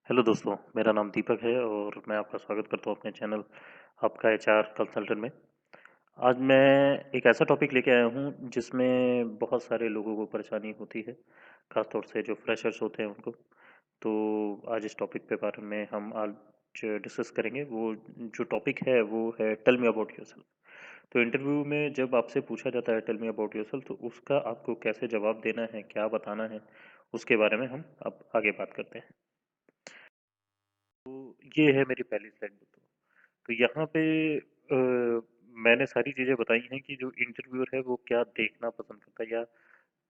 Hello दोस्तों, मेरा नाम दीपक है और मैं आपका स्वागत करता हूँ अपने चैनल आपका एचआर कंसल्टेंट में। आज मैं एक ऐसा टॉपिक लेके आया हूँ जिसमें बहुत सारे लोगों को परेशानी होती है, खासतौर से जो फ्रेशर्स होते हैं उनको। तो आज इस टॉपिक पे बारे में हम आज डिस्कस करेंगे। वो जो टॉपिक है वो है टेल मी अबाउट योरसेल्फ। तो इंटरव्यू में जब आपसे पूछा जाता है टेल मी अबाउट योरसेल्फ, तो उसका आपको कैसे जवाब देना है, क्या बताना है, उसके बारे में हम अब आगे बात करते हैं। तो ये है मेरी पहली स्लाइड दोस्तों। तो यहाँ पे मैंने सारी चीज़ें बताई हैं कि जो इंटरव्यूअर है वो क्या देखना पसंद करता है या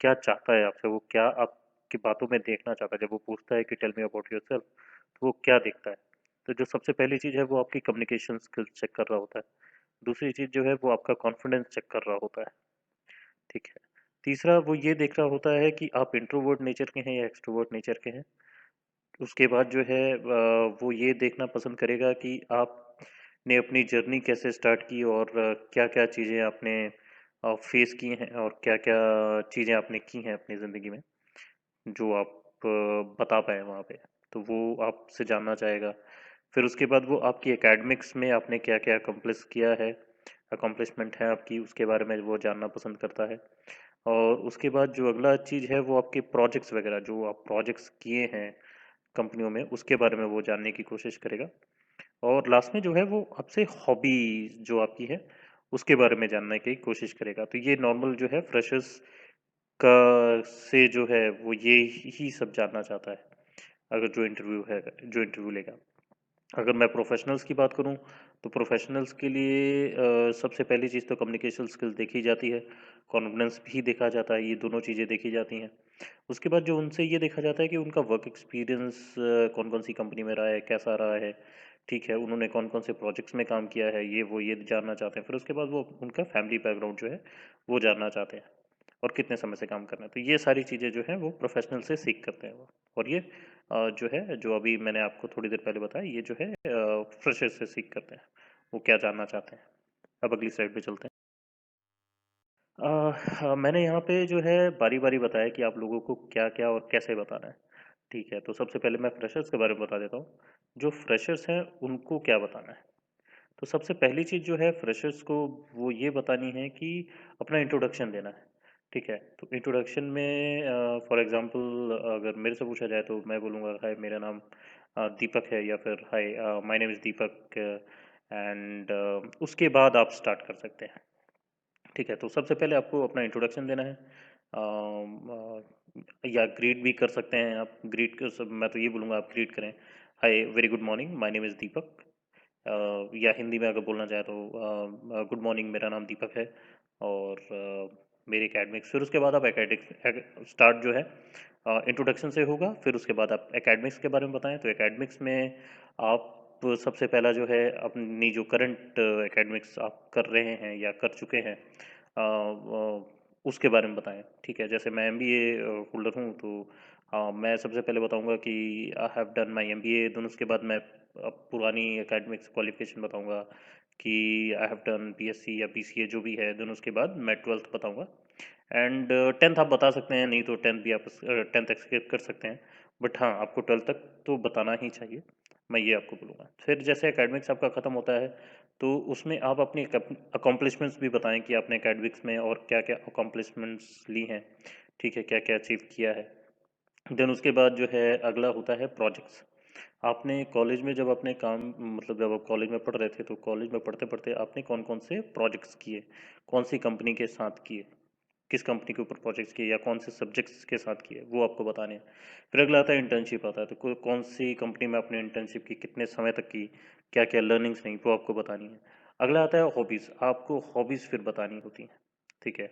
क्या चाहता है आपसे, वो क्या आपकी बातों में देखना चाहता है। जब वो पूछता है कि टेल मी अबाउट योरसेल्फ, तो वो क्या देखता है। तो जो सबसे पहली चीज़ है वो आपकी कम्युनिकेशन स्किल्स चेक कर रहा होता है। दूसरी चीज़ जो है वो आपका कॉन्फिडेंस चेक कर रहा होता है। ठीक है। तीसरा वो ये देख रहा होता है कि आप इंट्रोवर्ट नेचर के हैं या एक्सट्रोवर्ट नेचर के हैं। उसके बाद जो है वो ये देखना पसंद करेगा कि आपने अपनी जर्नी कैसे स्टार्ट की और क्या-क्या चीज़ें आपने फेस की हैं और क्या-क्या चीज़ें आपने की हैं अपनी ज़िंदगी में, जो आप बता पाएँ वहाँ पे। तो वो आपसे जानना चाहेगा। फिर उसके बाद वो आपकी एकेडमिक्स में आपने क्या-क्या अकम्प्लिश किया है, अकम्प्लिशमेंट है आपकी, उसके बारे में वो जानना पसंद करता है। और उसके बाद जो अगला चीज़ है वो आपके प्रोजेक्ट्स वगैरह, जो आप प्रोजेक्ट्स किए हैं कंपनियों में, उसके बारे में वो जानने की कोशिश करेगा। और लास्ट में जो है वो आपसे हॉबी जो आपकी है उसके बारे में जानने की कोशिश करेगा। तो ये नॉर्मल जो है फ्रेशर्स का से जो है वो ये ही सब जानना चाहता है, अगर जो इंटरव्यू लेगा। अगर मैं प्रोफेशनल्स की बात करूं, तो प्रोफेशनल्स के लिए सबसे पहली चीज़ तो कम्युनिकेशन स्किल्स देखी जाती है, कॉन्फिडेंस भी देखा जाता है, ये दोनों चीज़ें देखी जाती हैं। उसके बाद जो उनसे ये देखा जाता है कि उनका वर्क एक्सपीरियंस कौन कौन सी कंपनी में रहा है, कैसा रहा है। ठीक है, उन्होंने कौन कौन से प्रोजेक्ट्स में काम किया है, ये जानना चाहते हैं। फिर उसके बाद वो उनका फैमिली बैकग्राउंड जो है वो जानना चाहते हैं और कितने समय से काम करना है। तो ये सारी चीज़ें जो हैं वो प्रोफेशनल से सीख करते हैं वो। और ये जो है, जो अभी मैंने आपको थोड़ी देर पहले बताया, ये जो है फ्रेशर से सीख करते हैं, वो क्या जानना चाहते हैं। अब अगली स्लाइड पे चलते हैं। हाँ, मैंने यहाँ पे जो है बारी-बारी बताया कि आप लोगों को क्या-क्या और कैसे बताना है। ठीक है, तो सबसे पहले मैं फ्रेशर्स के बारे में बता देता हूँ। जो फ्रेशर्स हैं उनको क्या बताना है। तो सबसे पहली चीज़ जो है फ्रेशर्स को वो ये बतानी है कि अपना इंट्रोडक्शन देना है। ठीक है, तो इंट्रोडक्शन में फॉर एग्जांपल अगर मेरे से पूछा जाए तो मैं बोलूँगा हाय, मेरा नाम दीपक है, या फिर hi, my name is Deepak, and उसके बाद आप स्टार्ट कर सकते हैं। ठीक है, तो सबसे पहले आपको अपना इंट्रोडक्शन देना है। या ग्रीट भी कर सकते हैं आप। ग्रीट कर सब, मैं तो ये बोलूँगा आप ग्रीट करें, hi, very good morning, my name is Deepak. या हिंदी में अगर बोलना चाहे तो गुड मॉर्निंग, मेरा नाम दीपक है और मेरी एकेडमिक्स। फिर उसके बाद आप एकेडमिक्स स्टार्ट जो है इंट्रोडक्शन से होगा। फिर उसके बाद आप एकेडमिक्स के बारे में बताएं। तो एकेडमिक्स में आप सबसे पहला जो है अपनी जो करंट एकेडमिक्स आप कर रहे हैं या कर चुके हैं, उसके बारे में बताएं। ठीक है, जैसे मैं एमबीए होल्डर हूँ, तो मैं सबसे पहले बताऊंगा कि I have done my MBA. Then उसके बाद मैं पुरानी एकेडमिक्स क्वालिफिकेशन बताऊंगा कि आई हैव डन बीएससी या बीसीए जो भी है। देन उसके बाद मैं ट्वेल्थ बताऊंगा। एंड टेंथ आप बता सकते हैं, नहीं तो टेंथ भी आप टेंथ स्किप कर सकते हैं। बट हाँ, आपको ट्वेल्थ तक तो बताना ही चाहिए, मैं ये आपको बोलूँगा। फिर जैसे एकेडमिक्स आपका ख़त्म होता है, तो उसमें आप अपनी अकॉम्प्लिशमेंट्स भी बताएं कि आपने एकेडमिक्स में और क्या क्या अकॉम्प्लिशमेंट्स ली हैं। ठीक है, क्या क्या अचीव किया है। देन उसके बाद जो है अगला होता है प्रोजेक्ट्स। आपने कॉलेज में जब अपने काम, मतलब जब आप कॉलेज में पढ़ रहे थे, तो कॉलेज में पढ़ते पढ़ते आपने कौन कौन से प्रोजेक्ट्स किए, कौन सी कंपनी के साथ किए, किस कंपनी के ऊपर प्रोजेक्ट्स किए, या कौन से सब्जेक्ट्स के साथ किए, वो आपको बताने हैं। फिर अगला आता है इंटर्नशिप आता है। तो कौन सी कंपनी में आपने इंटर्नशिप की, कितने समय तक की, क्या क्या लर्निंग्स नहीं, वो आपको बतानी है। अगला आता है हॉबीज़। आपको हॉबीज़ फिर बतानी होती हैं। ठीक है,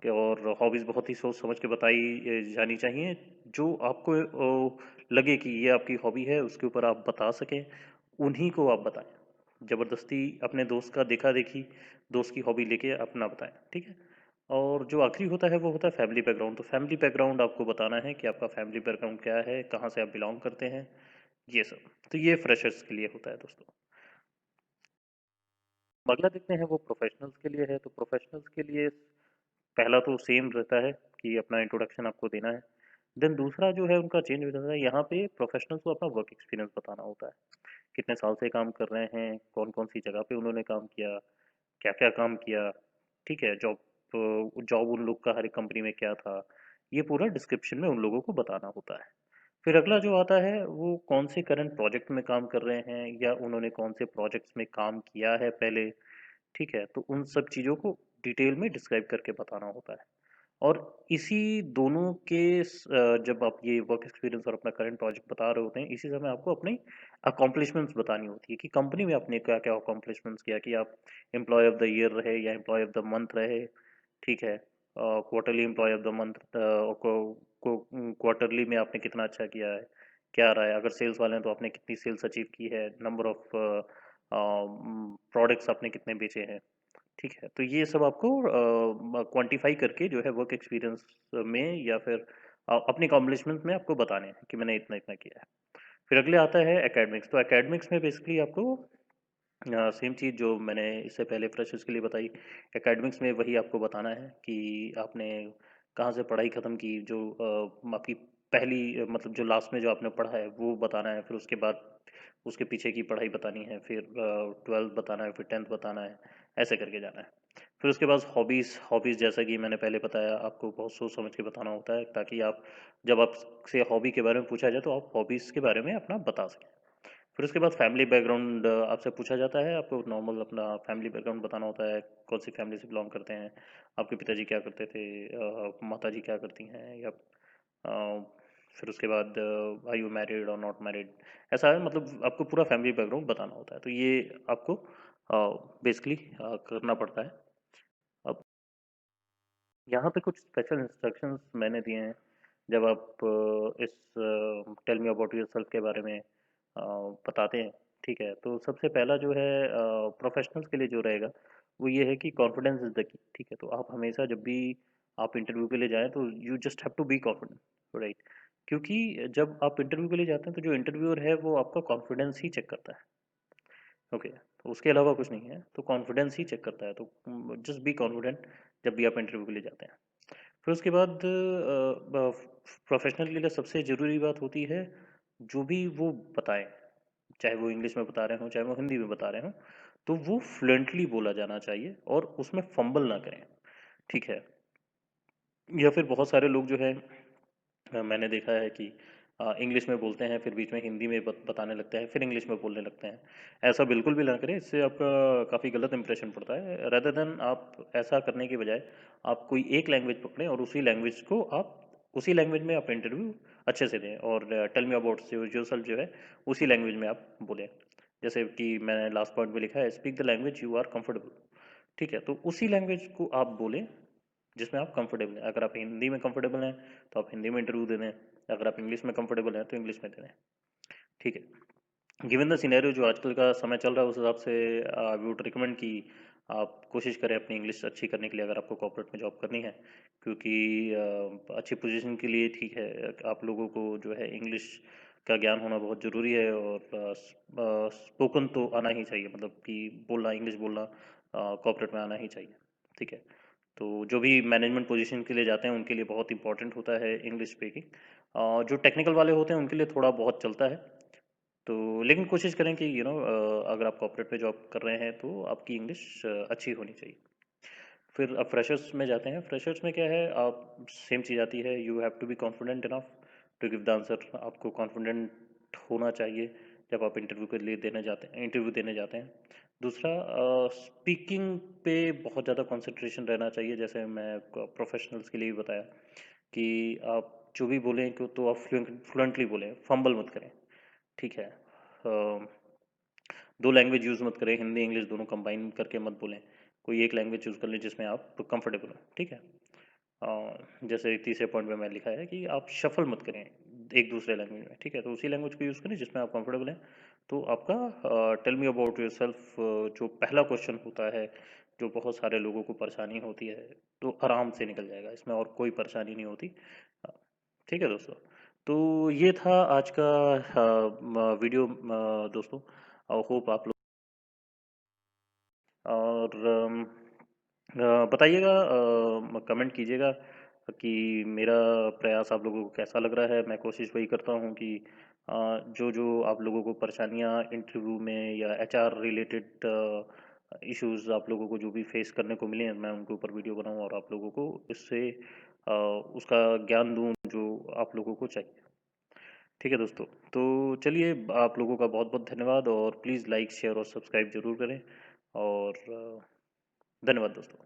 और हॉबीज़ बहुत ही सोच समझ के बताई जानी चाहिए। जो आपको लगे कि ये आपकी हॉबी है, उसके ऊपर आप बता सकें, उन्हीं को आप बताएं। ज़बरदस्ती अपने दोस्त का देखा देखी, दोस्त की हॉबी लेके अपना बताएं। ठीक है। और जो आखिरी होता है वो होता है फैमिली बैकग्राउंड। तो फैमिली बैकग्राउंड आपको बताना है कि आपका फैमिली बैकग्राउंड क्या है, कहाँ से आप बिलोंग करते हैं, ये सब। तो ये फ्रेशर्स के लिए होता है दोस्तों। अगला देखते हैं, वो प्रोफेशनल्स के लिए है। तो प्रोफेशनल्स के लिए पहला तो सेम रहता है कि अपना इंट्रोडक्शन आपको देना है। देन दूसरा जो है उनका चेंज हो जाता है, यहाँ पे प्रोफेशनल्स को अपना वर्क एक्सपीरियंस बताना होता है, कितने साल से काम कर रहे हैं, कौन कौन सी जगह पे उन्होंने काम किया, क्या क्या काम किया, ठीक है, जॉब जॉब उन लोग का हर एक कंपनी में क्या था, ये पूरा डिस्क्रिप्शन में उन लोगों को बताना होता है। फिर अगला जो आता है वो कौन से करंट प्रोजेक्ट में काम कर रहे हैं या उन्होंने कौन से प्रोजेक्ट्स में काम किया है पहले, ठीक है, तो उन सब चीज़ों को डिटेल में डिस्क्राइब करके बताना होता है। और इसी दोनों के जब आप ये वर्क एक्सपीरियंस और अपना करंट प्रोजेक्ट बता रहे होते हैं, इसी समय आपको अपनी अकॉम्प्लिशमेंट्स बतानी होती है कि कंपनी में आपने क्या क्या अकॉम्प्लिशमेंट्स किया, कि आप एम्प्लॉय ऑफ द ईयर रहे या एम्प्लॉय ऑफ द मंथ रहे, ठीक है, quarterly employ of the month को क्वार्टरली में आपने कितना अच्छा किया है, क्या रहा है, अगर सेल्स वाले हैं तो आपने कितनी सेल्स अचीव की है, नंबर ऑफ प्रोडक्ट्स आपने कितने बेचे हैं, ठीक है, तो ये सब आपको क्वांटिफाई करके जो है वर्क एक्सपीरियंस में या फिर अपनी अकॉम्प्लिशमेंट में आपको बताने हैं कि मैंने इतना इतना किया है। फिर अगले आता है एकेडमिक्स। तो एकेडमिक्स में बेसिकली आपको सेम चीज़ जो मैंने इससे पहले फ्रेशर्स के लिए बताई, एकेडमिक्स में वही आपको बताना है कि आपने कहाँ से पढ़ाई ख़त्म की, जो आपकी पहली मतलब जो लास्ट में जो आपने पढ़ा है वो बताना है, फिर उसके बाद उसके पीछे की पढ़ाई बतानी है, फिर 12th बताना है, फिर 10th बताना है, ऐसे करके जाना है। फिर उसके बाद हॉबीज़, हॉबीज़ जैसा कि मैंने पहले बताया आपको बहुत सोच समझ के बताना होता है, ताकि आप जब आपसे हॉबी के बारे में पूछा जाए तो आप हॉबीज़ के बारे में अपना बता सकें। फिर उसके बाद फैमिली बैकग्राउंड आपसे पूछा जाता है, आपको नॉर्मल अपना फैमिली बैकग्राउंड बताना होता है, कौन सी फैमिली से बिलोंग करते हैं, आपके पिताजी क्या करते थे, माता जी क्या करती हैं, या फिर उसके बाद आर यू मैरिड और नॉट मैरिड, ऐसा है, मतलब आपको पूरा फैमिली बैकग्राउंड बताना होता है। तो ये आपको बेसिकली करना पड़ता है। अब यहाँ पे कुछ स्पेशल इंस्ट्रक्शंस मैंने दिए हैं जब आप इस टेल मी अबाउट योरसेल्फ के बारे में बताते हैं, ठीक है, तो सबसे पहला जो है प्रोफेशनल्स के लिए जो रहेगा वो ये है कि कॉन्फिडेंस इज द की, ठीक है, तो आप हमेशा जब भी आप इंटरव्यू के लिए जाएं तो you just have to be confident, right, क्योंकि जब आप इंटरव्यू के लिए जाते हैं तो जो इंटरव्यूअर है वो आपका कॉन्फिडेंस ही चेक करता है, ओके, तो उसके अलावा कुछ नहीं है, तो कॉन्फिडेंस ही चेक करता है, तो जस्ट बी कॉन्फिडेंट जब भी आप इंटरव्यू के लिए जाते हैं। फिर उसके बाद प्रोफेशनल के लिए सबसे ज़रूरी बात होती है, जो भी वो बताएं, चाहे वो इंग्लिश में बता रहे हों चाहे वो हिंदी में बता रहे हों, तो वो फ्लुएंटली बोला जाना चाहिए और उसमें फंबल ना करें, ठीक है। या फिर बहुत सारे लोग जो है मैंने देखा है कि इंग्लिश में बोलते हैं, फिर बीच में हिंदी में बताने लगते हैं, फिर इंग्लिश में बोलने लगते हैं। ऐसा बिल्कुल भी ना करें, इससे आपका काफ़ी गलत इंप्रेशन पड़ता है। रेदर देन आप ऐसा करने के बजाय आप कोई एक लैंग्वेज पकड़ें और उसी लैंग्वेज को आप उसी लैंग्वेज में आप इंटरव्यू अच्छे से दें, और टेल मी अबाउट योरसेल्फ जो है उसी लैंग्वेज में आप बोलें। जैसे कि मैंने लास्ट पॉइंट में लिखा है, speak the language you are comfortable, ठीक है, तो उसी लैंग्वेज को आप बोलें जिसमें आप कंफर्टेबल हैं। अगर आप हिंदी में कंफर्टेबल हैं तो आप हिंदी में इंटरव्यू दे दें, अगर आप इंग्लिश में कंफर्टेबल हैं तो इंग्लिश में दे दें, ठीक है। गिवन द सिनेरियो जो आजकल का समय चल रहा है उस हिसाब से आई वुड रिकमेंड कि आप कोशिश करें अपनी इंग्लिश अच्छी करने के लिए, अगर आपको कॉर्पोरेट में जॉब करनी है, क्योंकि अच्छी पोजीशन के लिए ठीक है आप लोगों को जो है इंग्लिश का ज्ञान होना बहुत ज़रूरी है, और स्पोकन तो आना ही चाहिए, मतलब कि बोलना, इंग्लिश बोलना कॉर्पोरेट में आना ही चाहिए, ठीक है। तो जो भी मैनेजमेंट पोजीशन के लिए जाते हैं उनके लिए बहुत इंपॉर्टेंट होता है इंग्लिश स्पीकिंग, जो टेक्निकल वाले होते हैं उनके लिए थोड़ा बहुत चलता है। तो लेकिन कोशिश करें कि अगर आप कॉर्पोरेट में जॉब कर रहे हैं तो आपकी इंग्लिश अच्छी होनी चाहिए। फिर अब फ्रेशर्स में जाते हैं। फ्रेशर्स में क्या है, आप सेम चीज़ आती है, you have to be confident enough to give the answer. आपको कॉन्फिडेंट होना चाहिए जब आप इंटरव्यू के लिए देने जाते हैं, इंटरव्यू देने जाते हैं। दूसरा, स्पीकिंग पे बहुत ज़्यादा कंसंट्रेशन रहना चाहिए, जैसे मैं प्रोफेशनल्स के लिए भी बताया कि आप जो भी बोलें तो आप फ्लुएंटली बोलें, फंबल मत करें, ठीक है। दो लैंग्वेज यूज़ मत करें, हिंदी इंग्लिश दोनों कंबाइन करके मत बोलें, कोई एक लैंग्वेज चूज़ कर लें जिसमें आप कंफर्टेबल हो, ठीक है। जैसे तीसरे पॉइंट में मैं लिखा है कि आप शफल मत करें एक दूसरे लैंग्वेज में, ठीक है, तो उसी लैंग्वेज को यूज़ करें जिसमें आप कंफर्टेबल हैं। तो आपका tell me about yourself जो पहला क्वेश्चन होता है, जो बहुत सारे लोगों को परेशानी होती है, तो आराम से निकल जाएगा, इसमें और कोई परेशानी नहीं होती, अ, ठीक है दोस्तों। तो ये था आज का वीडियो दोस्तों, होप आप लोग और बताइएगा, कमेंट कीजिएगा कि मेरा प्रयास आप लोगों को कैसा लग रहा है। मैं कोशिश वही करता हूँ कि जो जो आप लोगों को परेशानियाँ इंटरव्यू में या एचआर रिलेटेड इश्यूज आप लोगों को जो भी फेस करने को मिले हैं, मैं उनके ऊपर वीडियो बनाऊँ और आप लोगों को इससे उसका ज्ञान दूँ जो आप लोगों को चाहिए। ठीक है दोस्तों, तो चलिए, आप लोगों का बहुत बहुत धन्यवाद और प्लीज़ लाइक शेयर और सब्सक्राइब ज़रूर करें और धन्यवाद दोस्तों।